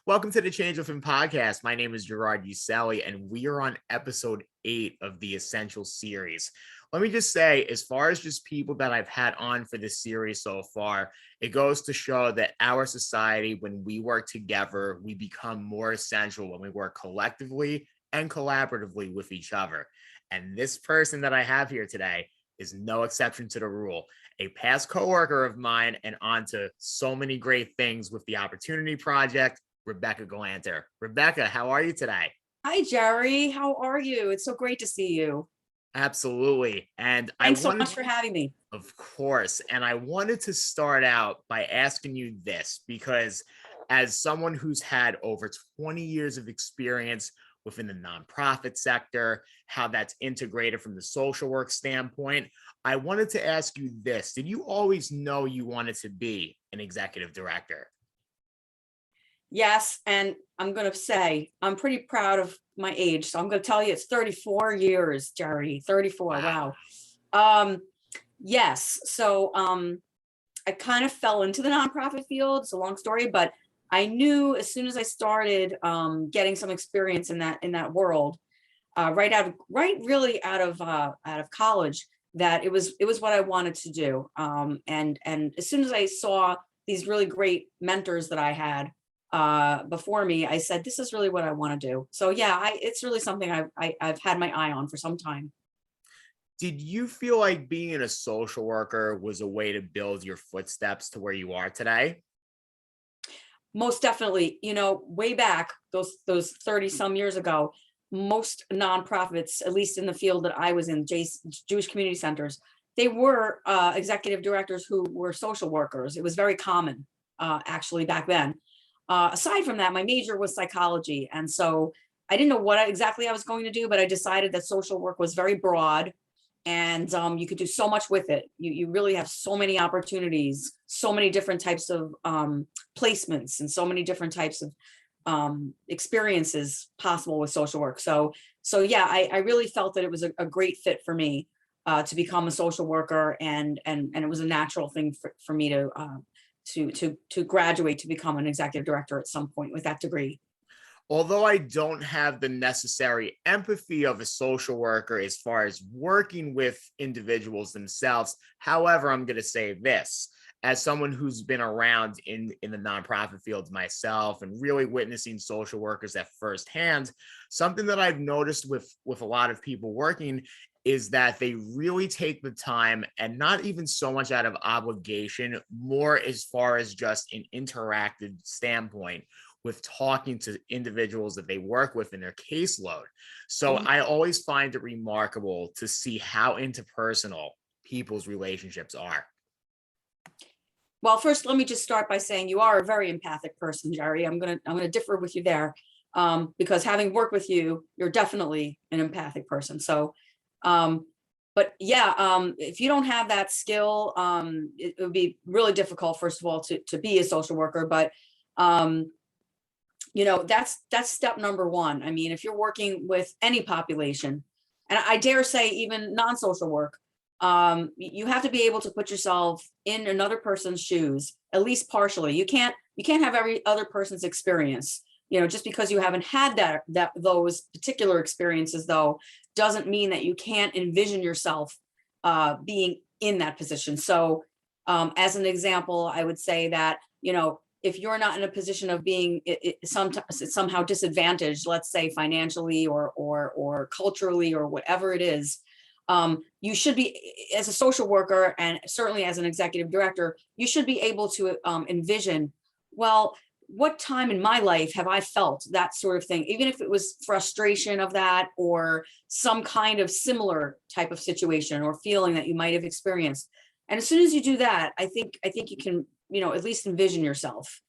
Welcome to the Change With Him podcast. My name is Gerard Uselli, and we are on episode 8 of the Essential series. Let me just say, as far as just people that I've had on for this series so far, it goes to show that our society, when we work together, we become more essential when we work collectively and collaboratively with each other. And this person that I have here today is no exception to the rule. A past coworker of mine and on to so many great things with the Opportunity Project, Rebecca Gallanter. Rebecca, how are you today? Hi, Jerry. How are you? It's so great to see you. Absolutely. And I Thanks so wanted, much for having me. of course, and I wanted to start out by asking you this because as someone who's had over 20 years of experience within the nonprofit sector, how that's integrated from the social work standpoint, I wanted to ask you this. Did you always know you wanted to be an executive director? Yes, and I'm going to say I'm pretty proud of my age. So I'm going to tell you it's 34 years, Jerry. 34. Wow. Wow. Um, yes. I kind of fell into the nonprofit field. It's a long story, but I knew as soon as I started getting some experience in that world, right out of college, that it was what I wanted to do. And as soon as I saw these really great mentors that I had before me, I said, this is really what I want to do. So yeah, it's really something I've had my eye on for some time. Did you feel like being a social worker was a way to build your footsteps to where you are today? Most definitely, way back those 30 some years ago, most nonprofits, at least in the field that I was in, Jewish community centers, they were executive directors who were social workers. It was very common, actually, back then. Aside from that, my major was psychology. And so I didn't know what exactly I was going to do, but I decided that social work was very broad and you could do so much with it. You really have so many opportunities, so many different types of placements, and so many different types of experiences possible with social work. So yeah, I really felt that it was a great fit for me to become a social worker, and it was a natural thing for me to graduate to become an executive director at some point with that degree. Although I don't have the necessary empathy of a social worker as far as working with individuals themselves, however, I'm going to say this. As someone who's been around in the nonprofit fields myself and really witnessing social workers at firsthand, something that I've noticed with a lot of people working is that they really take the time, and not even so much out of obligation, more as far as just an interactive standpoint with talking to individuals that they work with in their caseload. So Mhm. I always find it remarkable to see how interpersonal people's relationships are. Well, first, let me just start by saying you are a very empathic person, Jerry. I'm gonna differ with you there, because having worked with you, you're definitely an empathic person. Um, but yeah, if you don't have that skill, it would be really difficult, first of all, to be a social worker. But um, that's step number one. I mean, if you're working with any population, and I dare say even non-social work, you have to be able to put yourself in another person's shoes, at least partially. You can't have every other person's experience. Just because you haven't had those particular experiences, though, doesn't mean that you can't envision yourself being in that position. So as an example, I would say that, if you're not in a position of being somehow disadvantaged, let's say financially or culturally or whatever it is, you should be, as a social worker and certainly as an executive director, you should be able to envision, well, what time in my life have I felt that sort of thing, even if it was frustration of that or some kind of similar type of situation or feeling that you might have experienced. And as soon as you do that, I think you can, at least envision yourself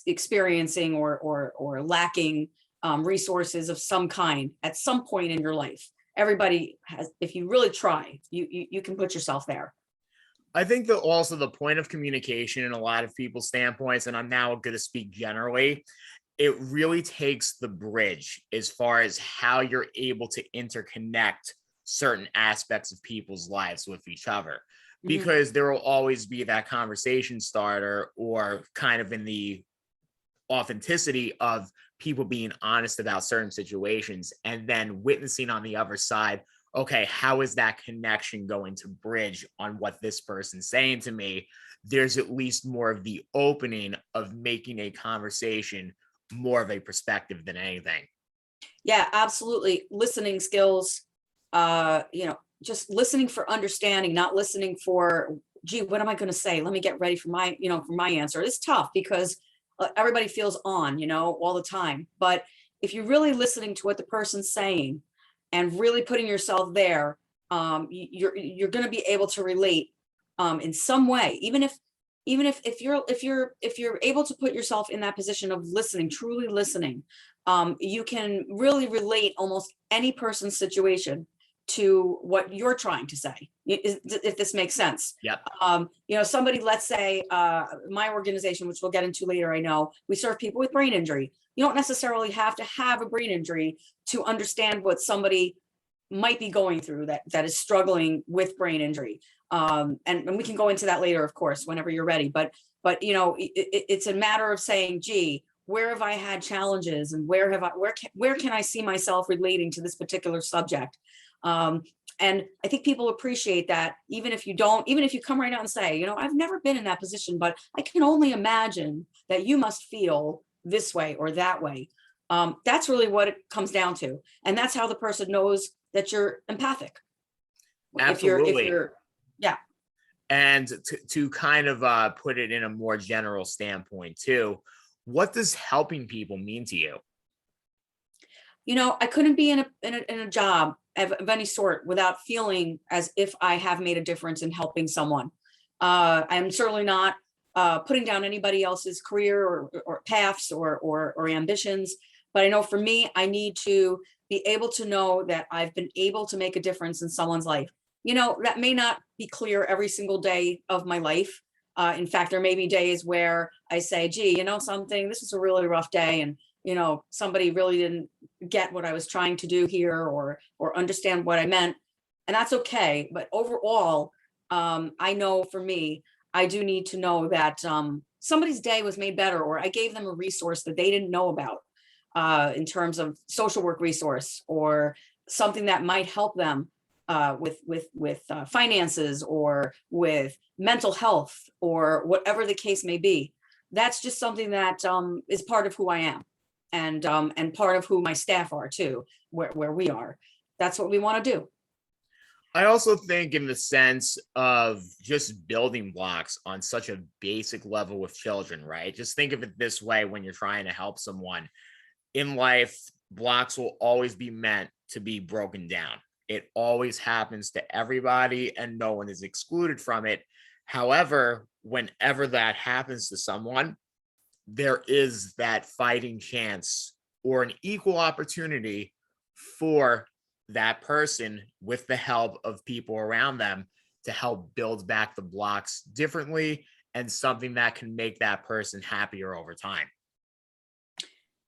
experiencing or lacking resources of some kind at some point in your life. Everybody has, if you really try, you can put yourself there. I think that also the point of communication in a lot of people's standpoints, and I'm now going to speak generally, it really takes the bridge as far as how you're able to interconnect certain aspects of people's lives with each other. Mhm. Because there will always be that conversation starter or kind of in the authenticity of people being honest about certain situations, and then witnessing on the other side, okay, how is that connection going to bridge on what this person's saying to me? There's at least more of the opening of making a conversation more of a perspective than anything. Yeah, absolutely. Listening skills, just listening for understanding, not listening for, gee, what am I going to say? Let me get ready for my, for my answer. It's tough because everybody feels on, all the time. But if you're really listening to what the person's saying and really putting yourself there, you're going to be able to relate in some way, even if you're able to put yourself in that position of listening, truly listening, you can really relate almost any person's situation to what you're trying to say, if this makes sense. Yep. Somebody, let's say, my organization, which we'll get into later, I know we serve people with brain injury. You don't necessarily have to have a brain injury to understand what somebody might be going through that is struggling with brain injury. And we can go into that later, of course, whenever you're ready. But it's a matter of saying, gee, where have I had challenges, and where can I see myself relating to this particular subject? And I think people appreciate that, even if you come right out and say, I've never been in that position, but I can only imagine that you must feel this way or that way. That's really what it comes down to. And that's how the person knows that you're empathic. Absolutely. Yeah. And to kind of put it in a more general standpoint too, what does helping people mean to you? I couldn't be in a job of any sort without feeling as if I have made a difference in helping someone. I'm certainly not putting down anybody else's career or paths or ambitions, but I know for me, I need to be able to know that I've been able to make a difference in someone's life. That may not be clear every single day of my life. In fact, there may be days where I say, gee, something, this is a really rough day, and somebody really didn't get what I was trying to do here or understand what I meant. And that's okay. But overall, I know for me, I do need to know that somebody's day was made better, or I gave them a resource that they didn't know about in terms of social work resource, or something that might help them with finances, or with mental health, or whatever the case may be. That's just something that is part of who I am. And part of who my staff are too, where we are. That's what we want to do. I also think in the sense of just building blocks on such a basic level with children, right? Just think of it this way: when you're trying to help someone in life, blocks will always be meant to be broken down. It always happens to everybody, and no one is excluded from it. However, whenever that happens to someone, there is that fighting chance or an equal opportunity for that person, with the help of people around them, to help build back the blocks differently, and something that can make that person happier over time.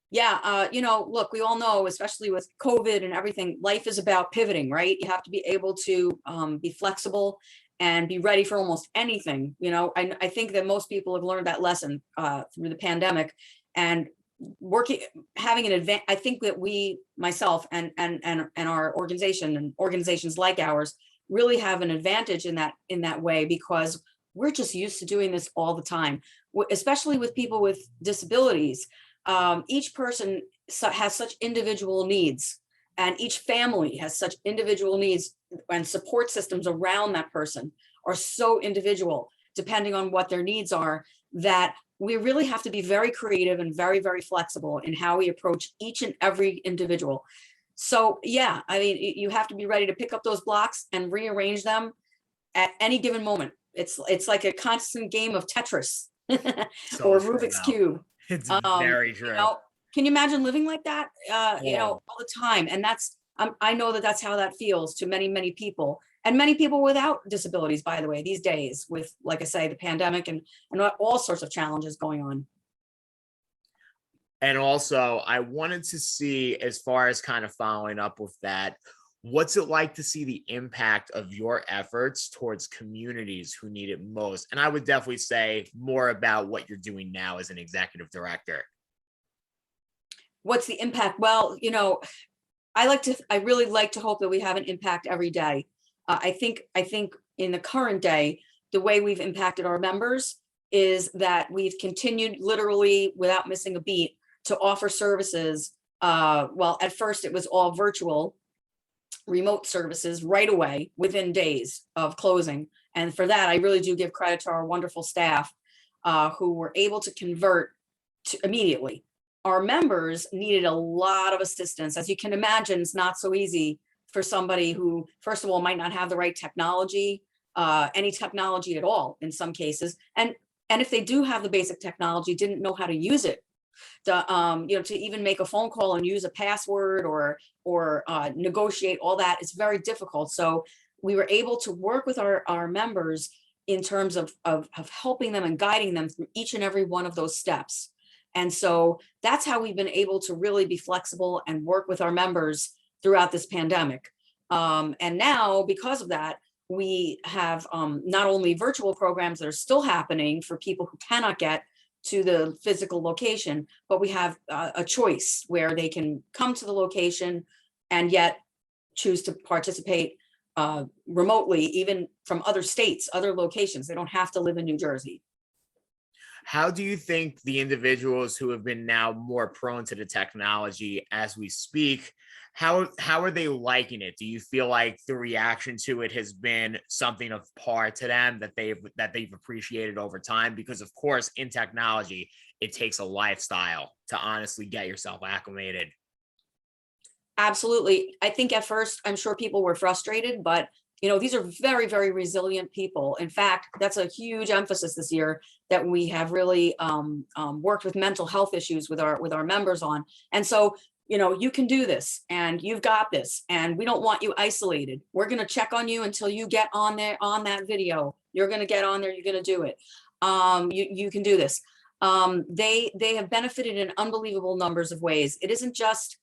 Yeah, look, we all know, especially with COVID and everything, life is about pivoting, right? You have to be able to be flexible and be ready for almost anything. I think that most people have learned that lesson through the pandemic, and having an advantage. I think that we, myself and our organization and organizations like ours, really have an advantage in that way, because we're just used to doing this all the time, especially with people with disabilities. Each person has such individual needs, and each family has such individual needs, and support systems around that person are so individual, depending on what their needs are, that we really have to be very creative and very, very flexible in how we approach each and every individual. So yeah, I mean, you have to be ready to pick up those blocks and rearrange them at any given moment. It's like a constant game of Tetris So or true, Rubik's though. Cube. It's very true. Can you imagine living like that, Yeah. all the time? And I know that that's how that feels to many, many people, and many people without disabilities, by the way, these days, with, like I say, the pandemic and all sorts of challenges going on. And also, I wanted to see, as far as kind of following up with that, what's it like to see the impact of your efforts towards communities who need it most? And I would definitely say more about what you're doing now as an executive director. What's the impact? Well, I really like to hope that we have an impact every day. I think in the current day, the way we've impacted our members is that we've continued literally without missing a beat to offer services. Well, at first it was all virtual, remote services right away within days of closing. And for that, I really do give credit to our wonderful staff who were able to convert immediately. Our members needed a lot of assistance. As you can imagine, it's not so easy for somebody who, first of all, might not have the right technology, any technology at all in some cases. And if they do have the basic technology, didn't know how to use it. To even make a phone call and use a password or negotiate all that, it's very difficult. So we were able to work with our members in terms of helping them and guiding them through each and every one of those steps. And so that's how we've been able to really be flexible and work with our members throughout this pandemic. And now, because of that, we have not only virtual programs that are still happening for people who cannot get to the physical location, but we have a choice where they can come to the location and yet choose to participate remotely, even from other states, other locations. They don't have to live in New Jersey. How do you think the individuals who have been now more prone to the technology as we speak, how are they liking it? Do you feel like the reaction to it has been something of par to them that they've appreciated over time? Because of course, in technology, it takes a lifestyle to honestly get yourself acclimated. Absolutely. I think at first, I'm sure people were frustrated, but these are very, very resilient people. In fact, that's a huge emphasis this year that we have really worked with mental health issues with our members on. And so, you can do this and you've got this, and we don't want you isolated. We're going to check on you until you get on there on that video. You're going to get on there. You're going to do it. You can do this. They have benefited in unbelievable numbers of ways. It isn't just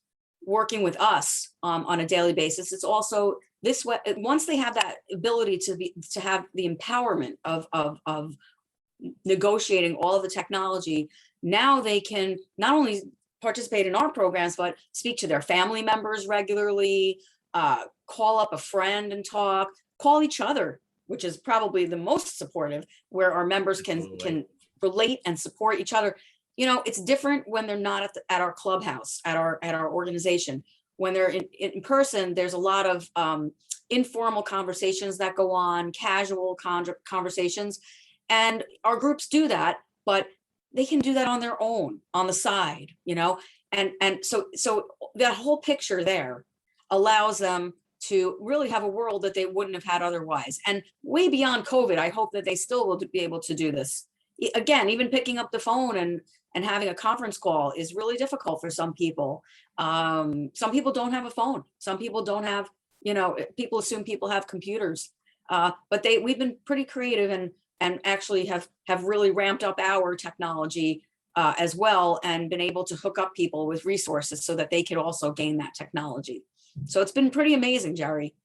working with us on a daily basis. It's also this way, once they have that ability to have the empowerment of negotiating all of the technology, now they can not only participate in our programs, but speak to their family members regularly, call up a friend and talk, call each other, which is probably the most supportive, where our members can relate and support each other. It's different when they're not at our clubhouse, at our organization. When they're in person, there's a lot of informal conversations that go on, casual conversations, and our groups do that, but they can do that on their own, on the side, and so that whole picture there allows them to really have a world that they wouldn't have had otherwise. And way beyond COVID, I hope that they still will be able to do this. Again, even picking up the phone and having a conference call is really difficult for some people. Some people don't have a phone. Some people don't have, people assume people have computers, but we've been pretty creative and actually have really ramped up our technology as well, and been able to hook up people with resources so that they could also gain that technology. So it's been pretty amazing, Jerry.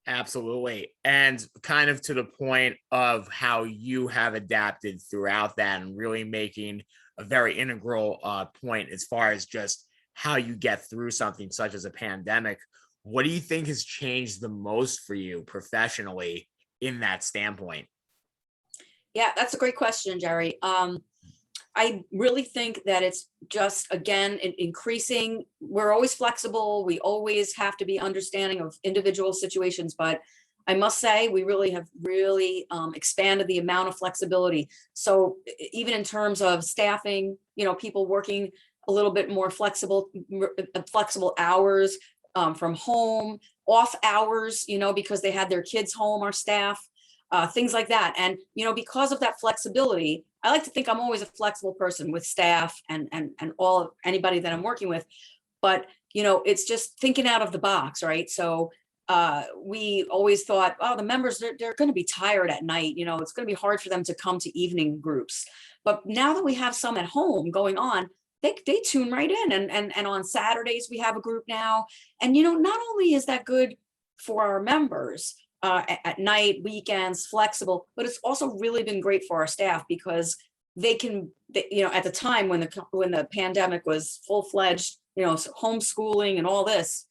Absolutely. And kind of to the point of how you have adapted throughout that and really making a very integral point as far as just how you get through something such as a pandemic. What do you think has changed the most for you professionally in that standpoint? Yeah, that's a great question, Jerry. I really think that it's just, again, increasing. We're always flexible. We always have to be understanding of individual situations, but I must say we really have expanded the amount of flexibility. So even in terms of staffing, people working a little bit more flexible hours from home, off hours, because they had their kids home, our staff, things like that. And, because of that flexibility, I like to think I'm always a flexible person with staff and anybody that I'm working with, but, it's just thinking out of the box, right? So we always thought, oh, the members, they're going to be tired at night. It's going to be hard for them to come to evening groups. But now that we have some at home going on, they tune right in. And on Saturdays, we have a group now. And, not only is that good for our members, at night, weekends, flexible, but it's also really been great for our staff because they can, at the time when the pandemic was full-fledged, homeschooling and all this,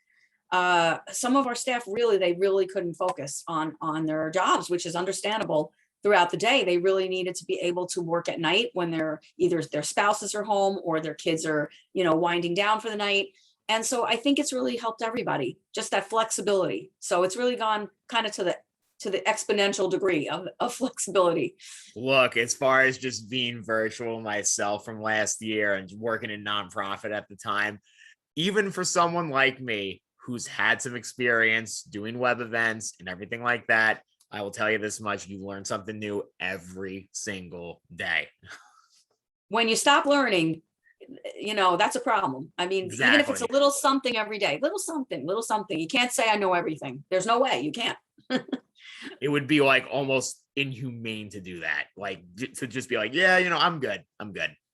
some of our staff they really couldn't focus on their jobs, which is understandable. Throughout the day, they really needed to be able to work at night when either their spouses are home or their kids are, winding down for the night. And so I think it's really helped everybody, just that flexibility. So it's really gone kind of to the exponential degree of flexibility. Look, as far as just being virtual myself from last year and working in nonprofit at the time, even for someone like me who's had some experience doing web events and everything like that, I will tell you this much: you learn something new every single day. When you stop learning, that's a problem. I mean, even if it's a little something every day, little something, you can't say I know everything. There's no way, you can't. It would be like almost inhumane to do that. Like to just be like, yeah, I'm good.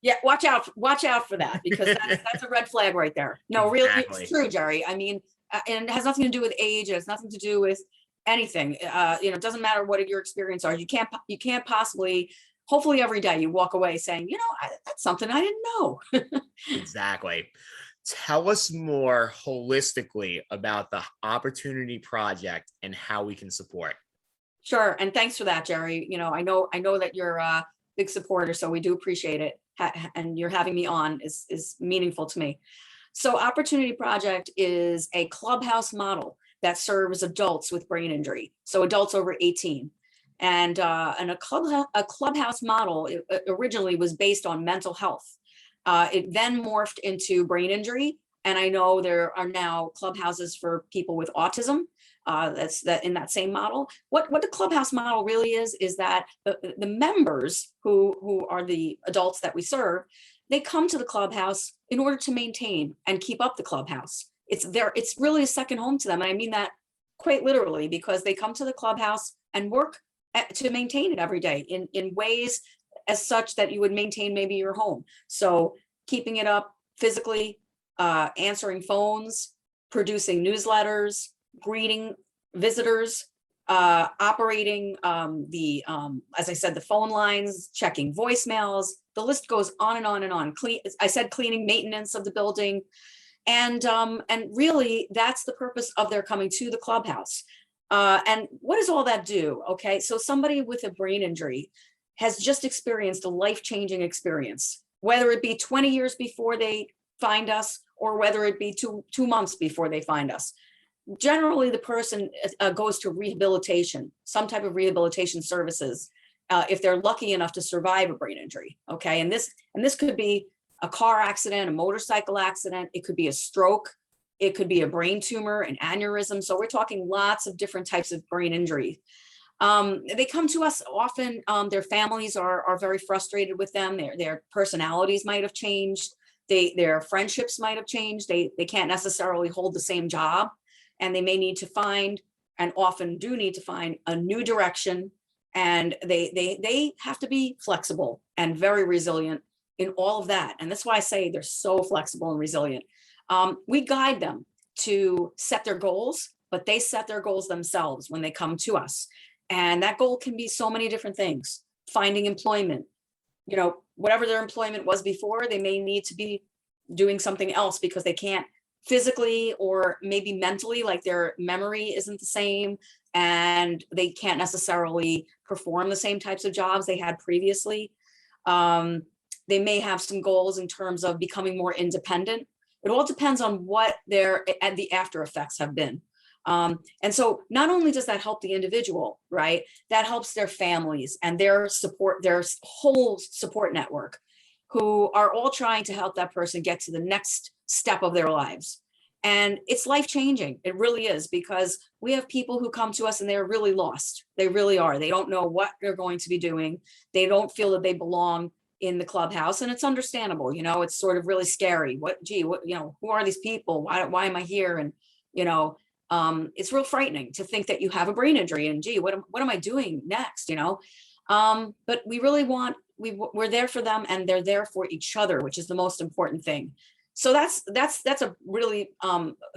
Yeah, watch out for that, because that's a red flag right there. No, Exactly. Really, it's true, Jerry. I mean, and it has nothing to do with age. It has nothing to do with anything. It doesn't matter what your experience are. You can't possibly. Hopefully, every day you walk away saying, that's something I didn't know. Exactly. Tell us more holistically about the Opportunity Project and how we can support. Sure, and thanks for that, Jerry. I know that you're a big supporter, so we do appreciate it. And you're having me on is meaningful to me. So Opportunity Project is a clubhouse model that serves adults with brain injury, so adults over 18. And a clubhouse model originally was based on mental health. It then morphed into brain injury. And I know there are now clubhouses for people with autism. That's in that same model. What the clubhouse model really is that the members who are the adults that we serve, they come to the clubhouse in order to maintain and keep up the clubhouse. It's really a second home to them. And I mean that quite literally, because they come to the clubhouse and work to maintain it every day in ways as such that you would maintain maybe your home. So keeping it up physically, answering phones, producing newsletters, greeting visitors, operating as I said, the phone lines, checking voicemails. The list goes on and on and on. Cleaning, maintenance of the building. And really, that's the purpose of their coming to the clubhouse. And what does all that do? Okay, so somebody with a brain injury has just experienced a life-changing experience, whether it be 20 years before they find us or whether it be two months before they find us. Generally, the person goes to rehabilitation, some type of rehabilitation services, if they're lucky enough to survive a brain injury. Okay, and this could be a car accident, a motorcycle accident. It could be a stroke. It could be a brain tumor, an aneurysm. So we're talking lots of different types of brain injury. They come to us often. Their families are very frustrated with them. Their personalities might have changed. Their friendships might have changed. They can't necessarily hold the same job, and they may need to find, and often do need to find, a new direction. And they have to be flexible and very resilient in all of that. And that's why I say they're so flexible and resilient. We guide them to set their goals, but they set their goals themselves when they come to us. And that goal can be so many different things. Finding employment, whatever their employment was before, they may need to be doing something else because they can't physically or maybe mentally, like their memory isn't the same and they can't necessarily perform the same types of jobs they had previously. They may have some goals in terms of becoming more independent. It all depends on what the after effects have been. And so not only does that help the individual, right, that helps their families and their whole support network, who are all trying to help that person get to the next step of their lives. And it's life-changing. It really is, because we have people who come to us and they're really lost. They really are. They don't know what they're going to be doing. They don't feel that they belong in the clubhouse, and it's understandable. It's sort of really scary. Who are these people? Why am I here? And it's real frightening to think that you have a brain injury and what am I doing next? But we really we're there for them, and they're there for each other, which is the most important thing. So that's a really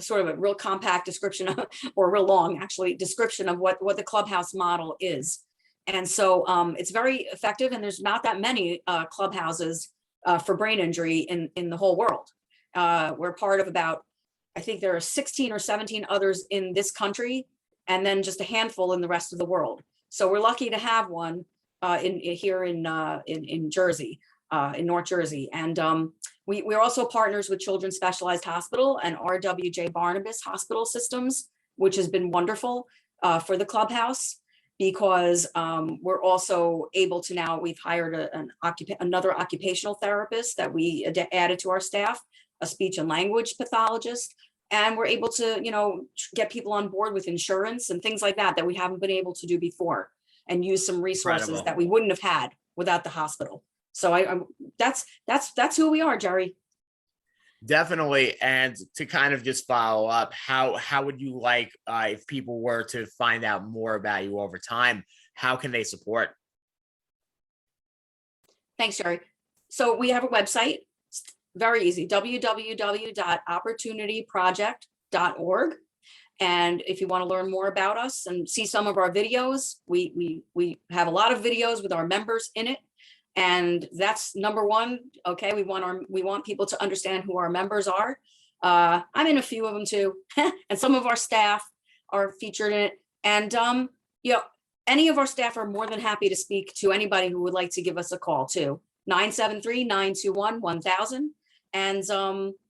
sort of a real compact description of, or real long actually, description of what the clubhouse model is. And so it's very effective, and there's not that many clubhouses for brain injury in the whole world. We're part of about, I think there are 16 or 17 others in this country, and then just a handful in the rest of the world. So we're lucky to have one here in Jersey, in North Jersey. And we're also partners with Children's Specialized Hospital and RWJ Barnabas Hospital Systems, which has been wonderful for the clubhouse, because we're also able to now, we've hired another occupational therapist that we added to our staff, a speech and language pathologist, and we're able to, get people on board with insurance and things like that we haven't been able to do before, and use some resources Incredible. that we wouldn't have had without the hospital. So that's who we are, Jerry. Definitely. And to kind of just follow up, how would you like, if people were to find out more about you over time, how can they support? Thanks, Jerry. So we have a website. It's very easy, www.opportunityproject.org. And if you want to learn more about us and see some of our videos, we have a lot of videos with our members in it. And that's number one. Okay, we want people to understand who our members are. I'm in a few of them too, and some of our staff are featured in it. And any of our staff are more than happy to speak to anybody who would like to give us a call too. 973-921-1000. And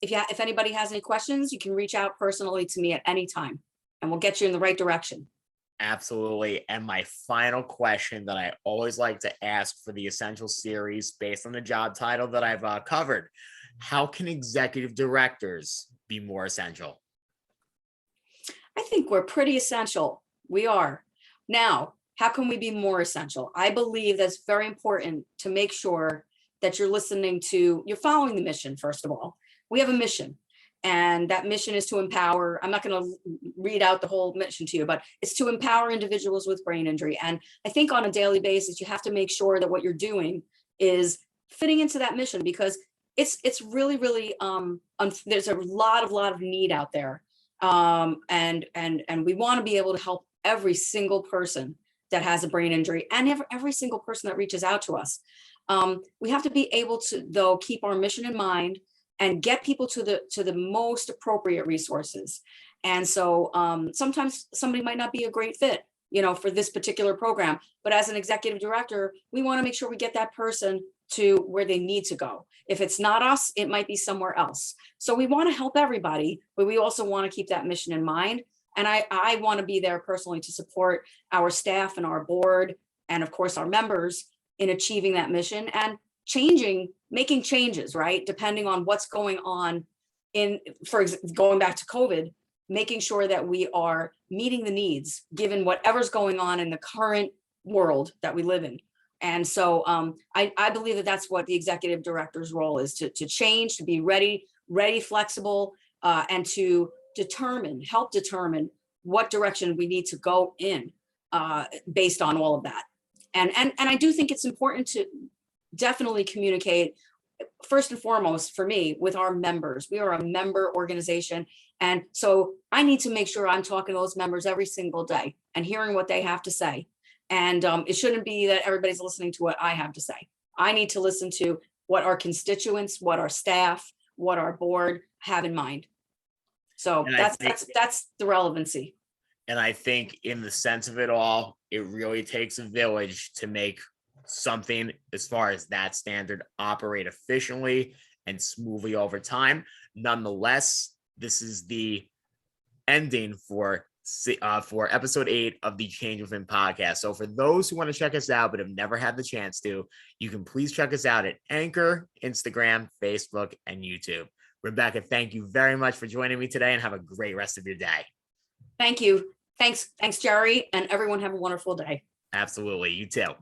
if anybody has any questions, you can reach out personally to me at any time, and we'll get you in the right direction. Absolutely. And my final question that I always like to ask for the Essential series, based on the job title that I've covered, how can executive directors be more essential? I think we're pretty essential. We are. Now, how can we be more essential? I believe that's very important to make sure that you're following the mission. First of all, we have a mission, and that mission is to empower. I'm not going to read out the whole mission to you, but it's to empower individuals with brain injury. And I think on a daily basis, you have to make sure that what you're doing is fitting into that mission, because it's really, really, there's a lot of need out there. And we want to be able to help every single person that has a brain injury, and every single person that reaches out to us. We have to be able to, though, keep our mission in mind and get people to the most appropriate resources. And so sometimes somebody might not be a great fit, for this particular program, but as an executive director, we want to make sure we get that person to where they need to go. If it's not us, it might be somewhere else. So we want to help everybody, but we also want to keep that mission in mind. And I want to be there personally to support our staff and our board, and of course our members, in achieving that mission and making changes, right? Depending on what's going on going back to COVID, making sure that we are meeting the needs given whatever's going on in the current world that we live in. And so I believe that that's what the executive director's role is, to change, to be ready, flexible, and to help determine what direction we need to go in based on all of that. And I do think it's important to definitely communicate, first and foremost for me, with our members. We are a member organization. And so I need to make sure I'm talking to those members every single day and hearing what they have to say. And it shouldn't be that everybody's listening to what I have to say. I need to listen to what our constituents, what our staff, what our board have in mind. So that's the relevancy. And I think in the sense of it all, it really takes a village to make something, as far as that standard, operate efficiently and smoothly over time. Nonetheless, this is the ending for episode 8 of the Change Within podcast. So for those who want to check us out but have never had the chance to, you can please check us out at Anchor, Instagram, Facebook, and YouTube. Rebecca, thank you very much for joining me today, and have a great rest of your day. Thank you. Thanks, Jerry, and everyone have a wonderful day. Absolutely. You too.